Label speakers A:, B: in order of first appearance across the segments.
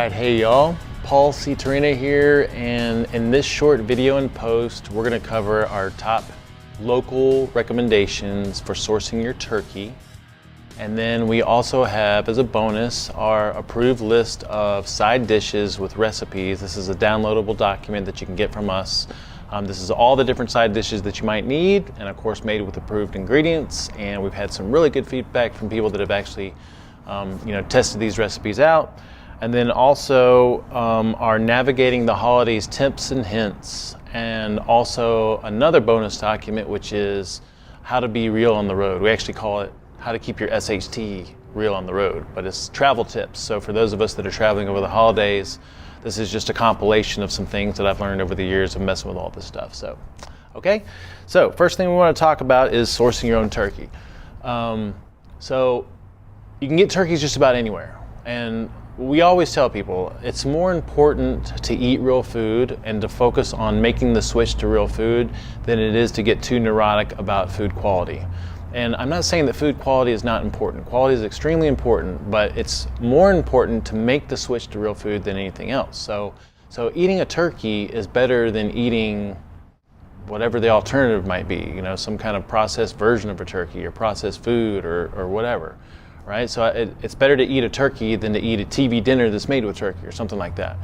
A: Alright, hey y'all, Paul C. Torina here, and in this short video and post, we're going to cover our top local recommendations for sourcing your turkey. And then we also have, as a bonus, our approved list of side dishes with recipes. This is a downloadable document that you can get from us. This is all the different side dishes that you might need, and of course made with approved ingredients. And we've had some really good feedback from people that have actually tested these recipes out. And then also our Navigating the Holidays tips and hints, and also another bonus document, which is how to be real on the road. We actually call it how to keep your SHT real on the road, but it's travel tips. So for those of us that are traveling over the holidays, this is just a compilation of some things that I've learned over the years of messing with all this stuff. So, okay. So first thing we want to talk about is sourcing your own turkey. So you can get turkeys just about anywhere. And we always tell people it's more important to eat real food and to focus on making the switch to real food than it is to get too neurotic about food quality. And I'm not saying that food quality is not important. Quality is extremely important, but it's more important to make the switch to real food than anything else. So eating a turkey is better than eating whatever the alternative might be, some kind of processed version of a turkey or processed food or whatever. Right? So it's better to eat a turkey than to eat a TV dinner that's made with turkey or something like that.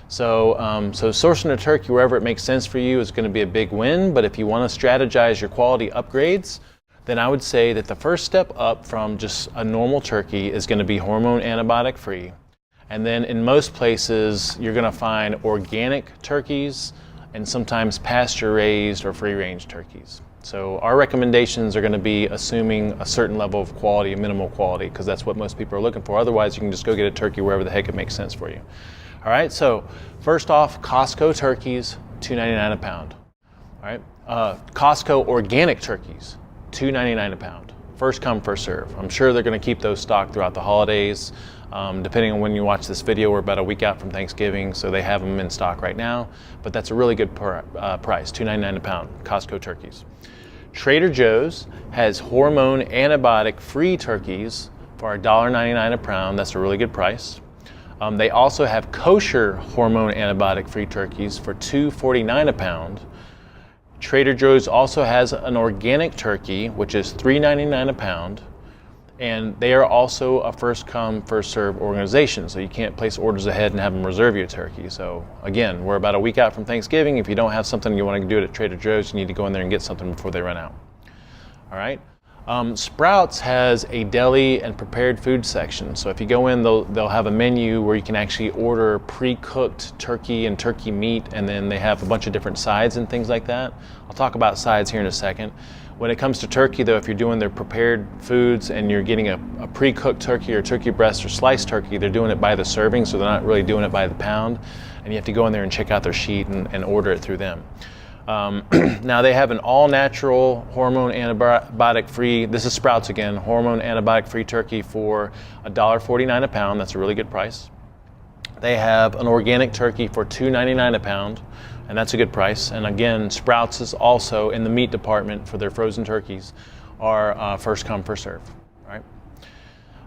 A: So sourcing a turkey wherever it makes sense for you is going to be a big win. But if you want to strategize your quality upgrades, then I would say that the first step up from just a normal turkey is going to be hormone antibiotic free. And then in most places, you're going to find organic turkeys and sometimes pasture raised or free range turkeys. So our recommendations are going to be assuming a certain level of quality, minimal quality, because that's what most people are looking for. Otherwise, you can just go get a turkey wherever the heck it makes sense for you. All right, so first off, Costco turkeys, $2.99 a pound. All right, Costco organic turkeys, $2.99 a pound. First come, first serve. I'm sure they're going to keep those stocked throughout the holidays. Depending on when you watch this video, we're about a week out from Thanksgiving, so they have them in stock right now. But that's a really good price, $2.99 a pound, Costco turkeys. Trader Joe's has hormone antibiotic-free turkeys for $1.99 a pound. That's a really good price. They also have kosher hormone antibiotic-free turkeys for $2.49 a pound. Trader Joe's also has an organic turkey, which is $3.99 a pound. And they are also a first come, first serve organization. So you can't place orders ahead and have them reserve your turkey. So again, we're about a week out from Thanksgiving. If you don't have something you want to do it at Trader Joe's, you need to go in there and get something before they run out. All right. Sprouts has a deli and prepared food section. So if you go in, they'll have a menu where you can actually order pre-cooked turkey and turkey meat, and then they have a bunch of different sides and things like that. I'll talk about sides here in a second. When it comes to turkey, though, if you're doing their prepared foods and you're getting a pre-cooked turkey or turkey breast or sliced turkey, they're doing it by the serving, so they're not really doing it by the pound. And you have to go in there and check out their sheet and order it through them. Now they have an all-natural hormone antibiotic-free, this is Sprouts again, hormone antibiotic-free turkey for $1.49 a pound. That's a really good price. They have an organic turkey for $2.99 a pound, and that's a good price. And again, Sprouts is also in the meat department for their frozen turkeys are first come, first serve. Right?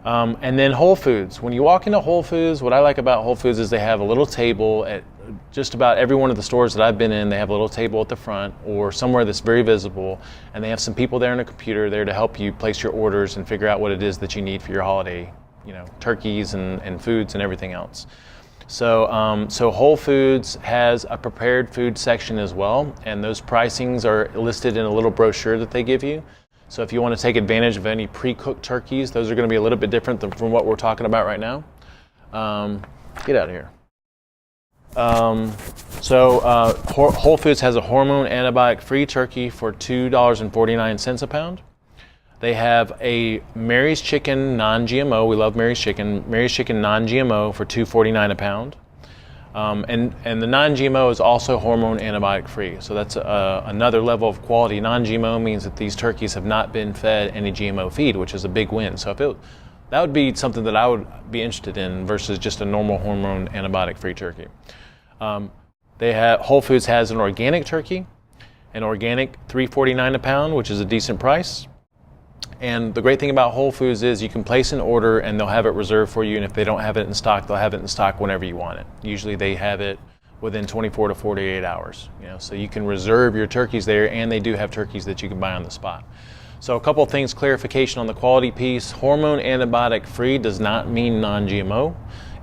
A: And then Whole Foods. When you walk into Whole Foods, what I like about Whole Foods is they have a little table at just about every one of the stores that I've been in. They have a little table at the front or somewhere that's very visible, and they have some people there on a computer there to help you place your orders and figure out what it is that you need for your holiday, turkeys and foods and everything else. So Whole Foods has a prepared food section as well, and those pricings are listed in a little brochure that they give you. So if you want to take advantage of any pre-cooked turkeys, those are going to be a little bit different from what we're talking about right now. Get out of here. Whole Foods has a hormone antibiotic-free turkey for $2.49 a pound. They have a Mary's Chicken non-GMO. We love Mary's Chicken. Mary's Chicken non-GMO for $2.49 a pound. And the non-GMO is also hormone antibiotic free. So that's another level of quality. Non-GMO means that these turkeys have not been fed any GMO feed, which is a big win. So that would be something that I would be interested in versus just a normal hormone antibiotic free turkey. Whole Foods has an organic turkey, an organic $3.49 a pound, which is a decent price. And the great thing about Whole Foods is you can place an order and they'll have it reserved for you, and if they don't have it in stock, they'll have it in stock whenever you want it. Usually they have it within 24 to 48 hours, so you can reserve your turkeys there, and they do have turkeys that you can buy on the spot. So a couple of things, clarification on the quality piece. Hormone antibiotic free does not mean non-GMO.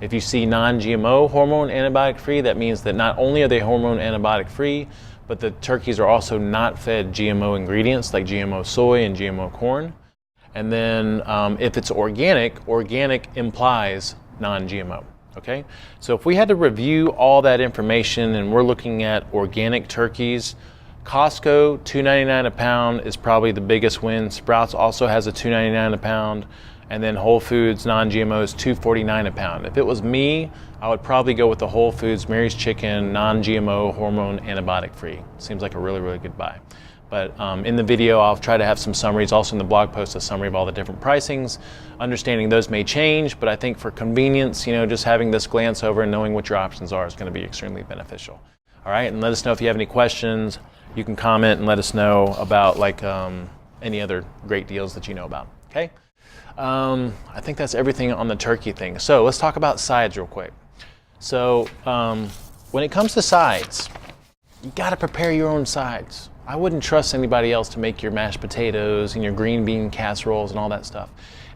A: If you see non-GMO hormone antibiotic free, that means that not only are they hormone antibiotic free, but the turkeys are also not fed GMO ingredients like GMO soy and GMO corn. And then if it's organic implies non-GMO, okay? So if we had to review all that information and we're looking at organic turkeys, Costco, $2.99 a pound is probably the biggest win. Sprouts also has a $2.99 a pound. And then Whole Foods non-GMOs, $2.49 a pound. If it was me, I would probably go with the Whole Foods Mary's Chicken non-GMO hormone antibiotic free. Seems like a really, really good buy. But in the video, I'll try to have some summaries, also in the blog post, a summary of all the different pricings. Understanding those may change, but I think for convenience, just having this glance over and knowing what your options are is going to be extremely beneficial. All right, and let us know if you have any questions. You can comment and let us know about any other great deals that you know about, okay? I think that's everything on the turkey thing. So let's talk about sides real quick. So when it comes to sides, you got to prepare your own sides. I wouldn't trust anybody else to make your mashed potatoes and your green bean casseroles and all that stuff.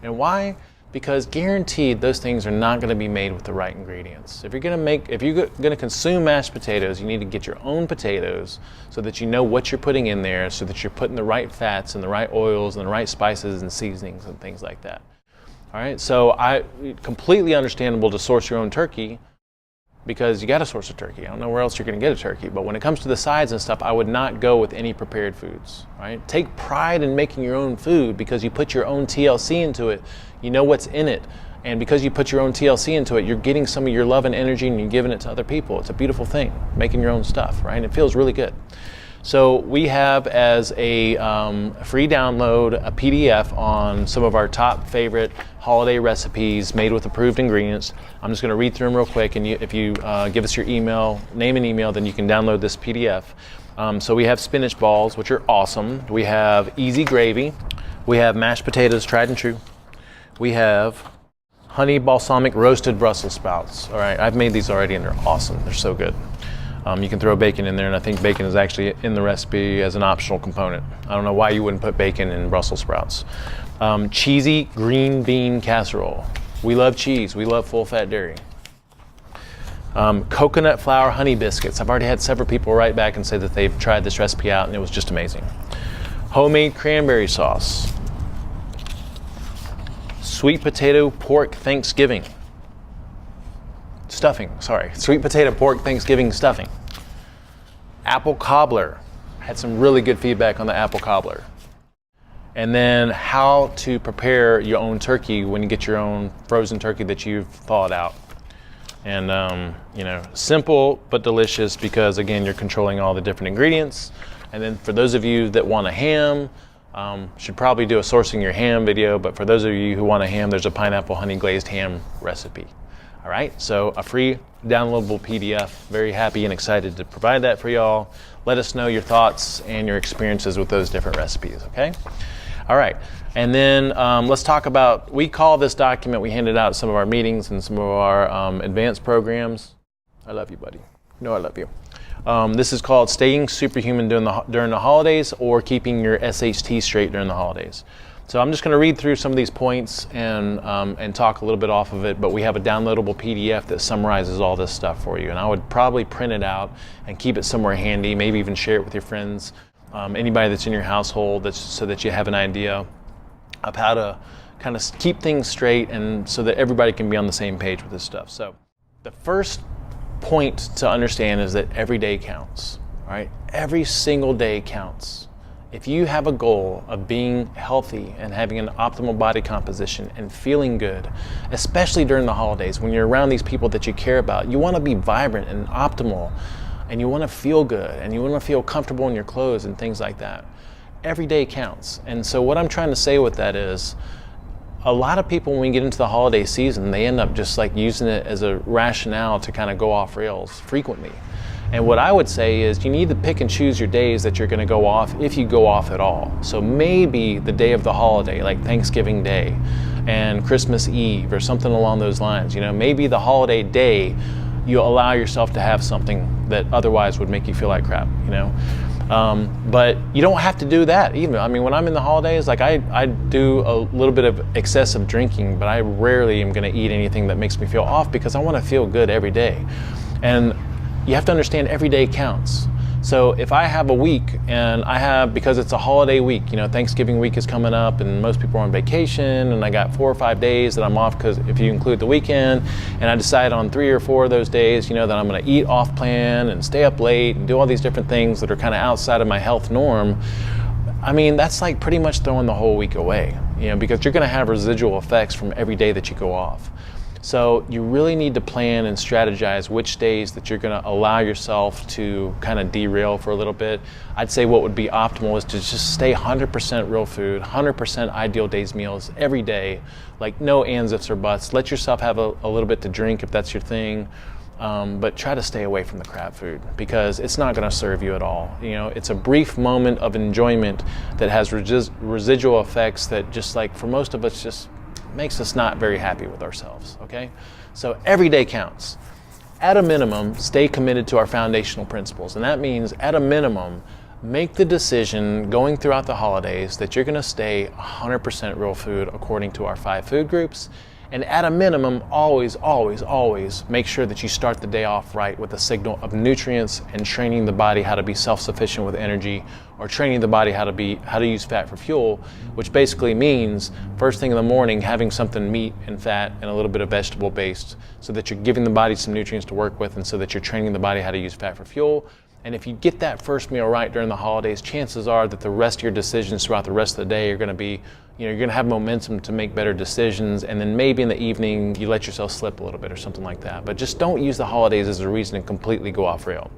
A: And why? Because guaranteed those things are not going to be made with the right ingredients. If you're going to consume mashed potatoes, you need to get your own potatoes so that you know what you're putting in there, so that you're putting the right fats and the right oils and the right spices and seasonings and things like that. All right, so completely understandable to source your own turkey, because you got to source a turkey. I don't know where else you're going to get a turkey, but when it comes to the sides and stuff, I would not go with any prepared foods. Right? Take pride in making your own food because you put your own TLC into it. You know what's in it, and because you put your own TLC into it, you're getting some of your love and energy and you're giving it to other people. It's a beautiful thing, making your own stuff, right? And it feels really good. So we have as a free download a PDF on some of our top favorite holiday recipes made with approved ingredients. I'm just going to read through them real quick, and if you give us your name and email, then you can download this PDF. So we have spinach balls, which are awesome. We have easy gravy. We have mashed potatoes, tried and true. We have honey balsamic roasted Brussels sprouts. All right, I've made these already and they're awesome. They're so good. You can throw bacon in there, and I think bacon is actually in the recipe as an optional component. I don't know why you wouldn't put bacon in Brussels sprouts. Cheesy green bean casserole. We love cheese. We love full-fat dairy. Coconut flour honey biscuits. I've already had several people write back and say that they've tried this recipe out, and it was just amazing. Homemade cranberry sauce. Sweet potato pork Thanksgiving. Stuffing, sorry. Sweet potato pork Thanksgiving stuffing. Apple cobbler. Had some really good feedback on the apple cobbler. And then how to prepare your own turkey when you get your own frozen turkey that you've thawed out. And simple but delicious, because again, you're controlling all the different ingredients. And then for those of you that want a ham, should probably do a sourcing your ham video, but for those of you who want a ham, there's a pineapple honey glazed ham recipe. All right, so a free downloadable PDF. Very happy and excited to provide that for y'all. Let us know your thoughts and your experiences with those different recipes, okay? All right, and then let's talk about, we call this document, we handed out at some of our meetings and some of our advanced programs. I love you, buddy. You know I love you. This is called Staying Superhuman during the holidays, or keeping your SHT straight during the holidays. So I'm just going to read through some of these points and talk a little bit off of it, but we have a downloadable PDF that summarizes all this stuff for you. And I would probably print it out and keep it somewhere handy, maybe even share it with your friends, anybody that's in your household, so that you have an idea of how to kind of keep things straight, and so that everybody can be on the same page with this stuff. So the first point to understand is that every day counts, right? Every single day counts. If you have a goal of being healthy and having an optimal body composition and feeling good, especially during the holidays when you're around these people that you care about, you want to be vibrant and optimal, and you want to feel good, and you want to feel comfortable in your clothes and things like that. Every day counts. And so what I'm trying to say with that is, a lot of people, when we get into the holiday season, they end up just like using it as a rationale to kind of go off rails frequently. And what I would say is you need to pick and choose your days that you're going to go off, if you go off at all. So maybe the day of the holiday, like Thanksgiving Day and Christmas Eve or something along those lines. Maybe the holiday day you allow yourself to have something that otherwise would make you feel like crap. But you don't have to do that either. I mean, when I'm in the holidays, like I do a little bit of excessive drinking, but I rarely am going to eat anything that makes me feel off because I want to feel good every day. And you have to understand every day counts. So if I have a week and because it's a holiday week, Thanksgiving week is coming up and most people are on vacation, and I got 4 or 5 days that I'm off, because if you include the weekend, and I decide on 3 or 4 of those days, that I'm going to eat off plan and stay up late and do all these different things that are kind of outside of my health norm. I mean, that's like pretty much throwing the whole week away, because you're going to have residual effects from every day that you go off. So you really need to plan and strategize which days that you're going to allow yourself to kind of derail for a little bit. I'd say what would be optimal is to just stay 100% real food, 100% ideal days meals every day, like no ands, ifs, or buts. Let yourself have a little bit to drink if that's your thing, but try to stay away from the crap food because it's not going to serve you at all. It's a brief moment of enjoyment that has residual effects that just like for most of us just makes us not very happy with ourselves, okay? So every day counts. At a minimum, stay committed to our foundational principles. And that means at a minimum, make the decision going throughout the holidays that you're gonna stay 100% real food according to our 5 food groups. And at a minimum, always, always, always make sure that you start the day off right with a signal of nutrients and training the body how to be self-sufficient with energy, or training the body how to use fat for fuel, which basically means first thing in the morning having something meat and fat and a little bit of vegetable based, so that you're giving the body some nutrients to work with, and so that you're training the body how to use fat for fuel. And if you get that first meal right during the holidays, chances are that the rest of your decisions throughout the rest of the day are going to be, you're going to have momentum to make better decisions. And then maybe in the evening, you let yourself slip a little bit or something like that. But just don't use the holidays as a reason to completely go off rail.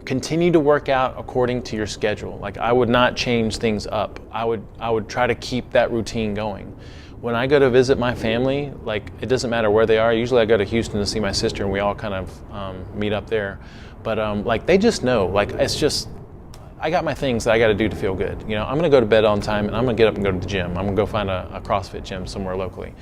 A: Continue to work out according to your schedule. Like, I would not change things up. I would try to keep that routine going. When I go to visit my family, like, it doesn't matter where they are. Usually I go to Houston to see my sister, and we all kind of meet up there. But like, they just know, like, it's just, I got my things that I got to do to feel good. I'm going to go to bed on time, and I'm going to get up and go to the gym. I'm going to go find a CrossFit gym somewhere locally.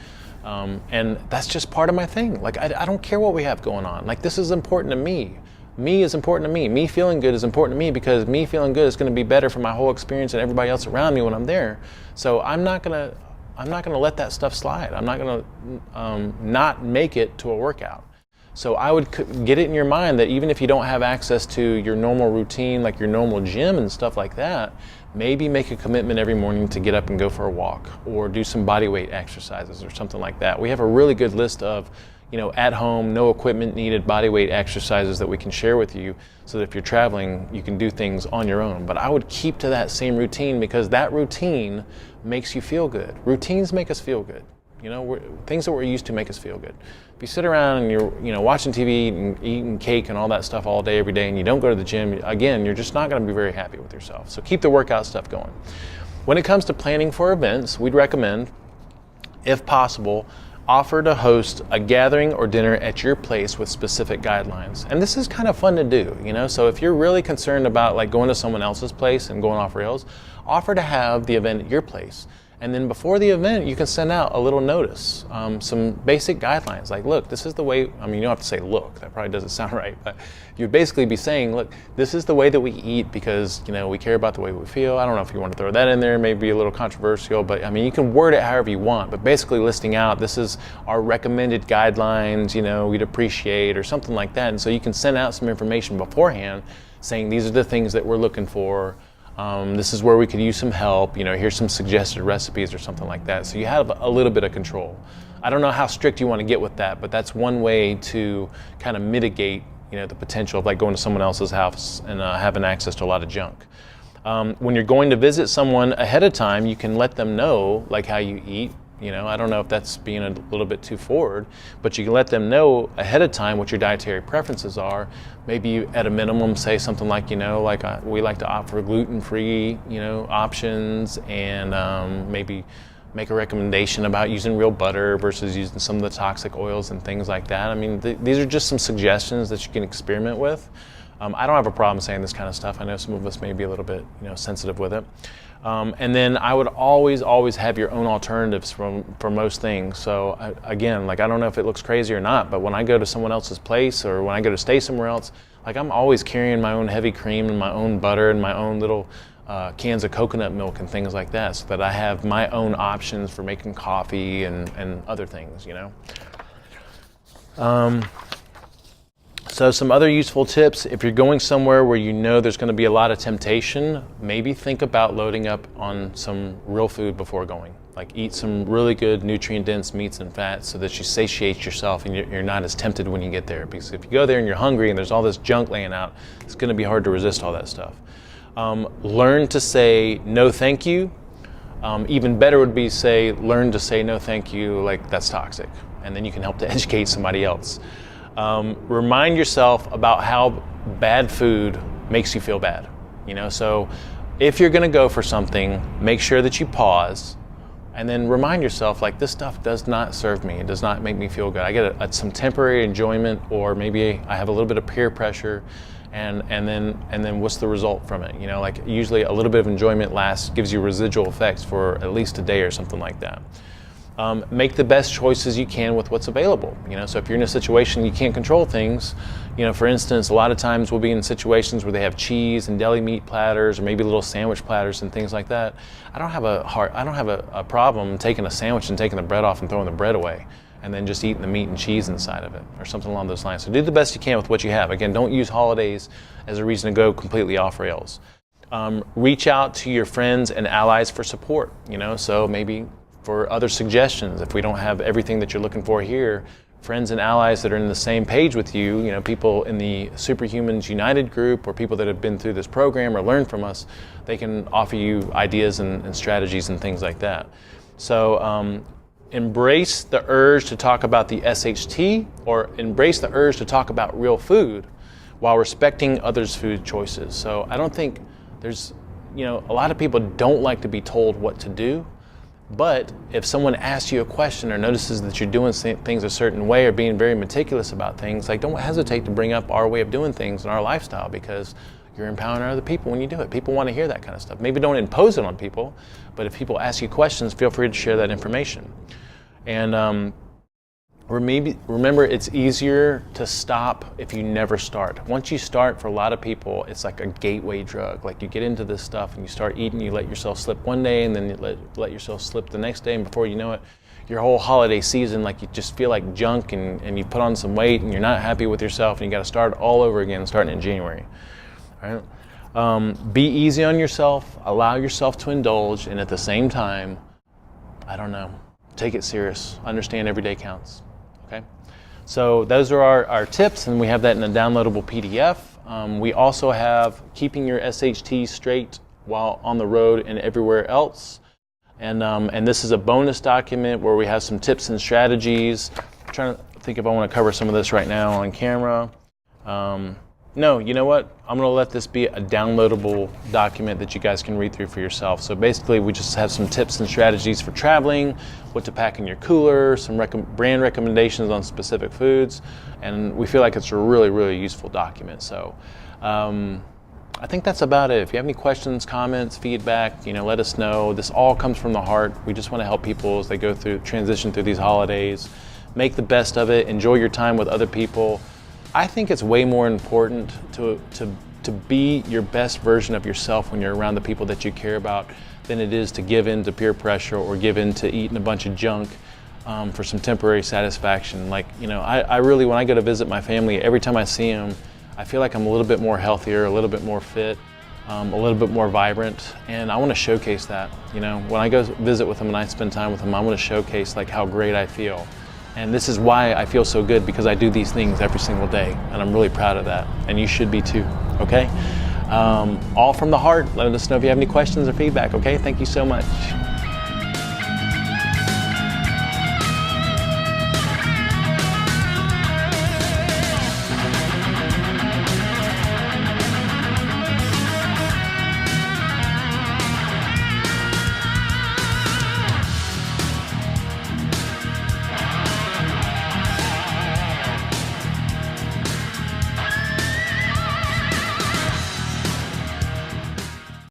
A: And that's just part of my thing. Like, I don't care what we have going on. Like, this is important to me. Me is important to me. Me feeling good is important to me, because me feeling good is going to be better for my whole experience and everybody else around me when I'm there. So I'm not going to let that stuff slide. I'm not going to not make it to a workout. So I would get it in your mind that even if you don't have access to your normal routine, like your normal gym and stuff like that, maybe make a commitment every morning to get up and go for a walk, or do some body weight exercises or something like that. We have a really good list of, at home, no equipment needed body weight exercises that we can share with you, so that if you're traveling, you can do things on your own. But I would keep to that same routine, because that routine makes you feel good. Routines make us feel good. Things that we're used to make us feel good. If you sit around and you're watching TV and eating cake and all that stuff all day, every day, and you don't go to the gym, again, you're just not going to be very happy with yourself. So keep the workout stuff going. When it comes to planning for events, we'd recommend, if possible, offer to host a gathering or dinner at your place with specific guidelines. And this is kind of fun to do, so if you're really concerned about like going to someone else's place and going off rails, offer to have the event at your place. And then before the event, you can send out a little notice, some basic guidelines, like, look, this is the way, you don't have to say look, that probably doesn't sound right, but you'd basically be saying, look, this is the way that we eat, because, we care about the way we feel. I don't know if you want to throw that in there, maybe a little controversial, but you can word it however you want, but basically listing out, this is our recommended guidelines, we'd appreciate, or something like that. And so you can send out some information beforehand saying, these are the things that we're looking for. This is where we could use some help, here's some suggested recipes or something like that. So you have a little bit of control. I don't know how strict you want to get with that, but that's one way to kind of mitigate, the potential of like going to someone else's house and having access to a lot of junk. When you're going to visit someone ahead of time, you can let them know like how you eat. I don't know if that's being a little bit too forward, but you can let them know ahead of time what your dietary preferences are. Maybe you, at a minimum, say something like, we like to opt for gluten-free, options, and maybe make a recommendation about using real butter versus using some of the toxic oils and things like that. I mean, these are just some suggestions that you can experiment with. I don't have a problem saying this kind of stuff. I know some of us may be a little bit, sensitive with it. And then I would always have your own alternatives for most things. So again, like, I don't know if it looks crazy or not, but when I go to someone else's place or when I go to stay somewhere else, like, I'm always carrying my own heavy cream and my own butter and my own little cans of coconut milk and things like that, so that I have my own options for making coffee and other things, So some other useful tips: if you're going somewhere where there's going to be a lot of temptation, maybe think about loading up on some real food before going. Like, eat some really good nutrient-dense meats and fats so that you satiate yourself and you're not as tempted when you get there. Because if you go there and you're hungry and there's all this junk laying out, it's going to be hard to resist all that stuff. Learn to say no thank you. Even better would be learn to say no thank you, like, that's toxic. And then you can help to educate somebody else. Remind yourself about how bad food makes you feel bad. So if you're going to go for something, make sure that you pause and then remind yourself, like, this stuff does not serve me. It does not make me feel good. I get some temporary enjoyment, or maybe I have a little bit of peer pressure, and then what's the result from it? Like, usually a little bit of enjoyment gives you residual effects for at least a day or something like that. Make the best choices you can with what's available. So if you're in a situation you can't control things, for instance, a lot of times we'll be in situations where they have cheese and deli meat platters, or maybe little sandwich platters and things like that. I don't have a problem taking a sandwich and taking the bread off and throwing the bread away, and then just eating the meat and cheese inside of it, or something along those lines. So do the best you can with what you have. Again, don't use holidays as a reason to go completely off rails. Reach out to your friends and allies for support. So maybe for other suggestions. If we don't have everything that you're looking for here, friends and allies that are in the same page with you, people in the Superhumans United group, or people that have been through this program or learned from us, they can offer you ideas and strategies and things like that. So embrace the urge to talk about the SHT, or embrace the urge to talk about real food while respecting others' food choices. So I don't think there's, a lot of people don't like to be told what to do. But if someone asks you a question or notices that you're doing things a certain way or being very meticulous about things, like, don't hesitate to bring up our way of doing things and our lifestyle, because you're empowering other people when you do it. People want to hear that kind of stuff. Maybe don't impose it on people, but if people ask you questions, feel free to share that information. And remember, it's easier to stop if you never start. Once you start, for a lot of people, it's like a gateway drug. Like, you get into this stuff and you start eating, you let yourself slip one day, and then you let yourself slip the next day, and before you know it, your whole holiday season, like, you just feel like junk, and you put on some weight and you're not happy with yourself, and you got to start all over again starting in January. All right? Be easy on yourself, allow yourself to indulge, and at the same time, take it serious. Understand every day counts. Okay, so those are our tips, and we have that in a downloadable PDF. We also have keeping your SHT straight while on the road and everywhere else. And this is a bonus document where we have some tips and strategies. I'm trying to think if I want to cover some of this right now on camera. No, you know what? I'm going to let this be a downloadable document that you guys can read through for yourself. So basically, we just have some tips and strategies for traveling, what to pack in your cooler, some brand recommendations on specific foods, and we feel like it's a really, really useful document. So I think that's about it. If you have any questions, comments, feedback, let us know. This all comes from the heart. We just want to help people as they transition through these holidays. Make the best of it. Enjoy your time with other people. I think it's way more important to be your best version of yourself when you're around the people that you care about than it is to give in to peer pressure or give in to eating a bunch of junk for some temporary satisfaction. Like, I really, when I go to visit my family, every time I see them, I feel like I'm a little bit more healthier, a little bit more fit, a little bit more vibrant, and I want to showcase that. When I go visit with them and I spend time with them, I want to showcase like how great I feel. And this is why I feel so good, because I do these things every single day, and I'm really proud of that. And you should be too, okay? All from the heart. Let us know if you have any questions or feedback, okay? Thank you so much.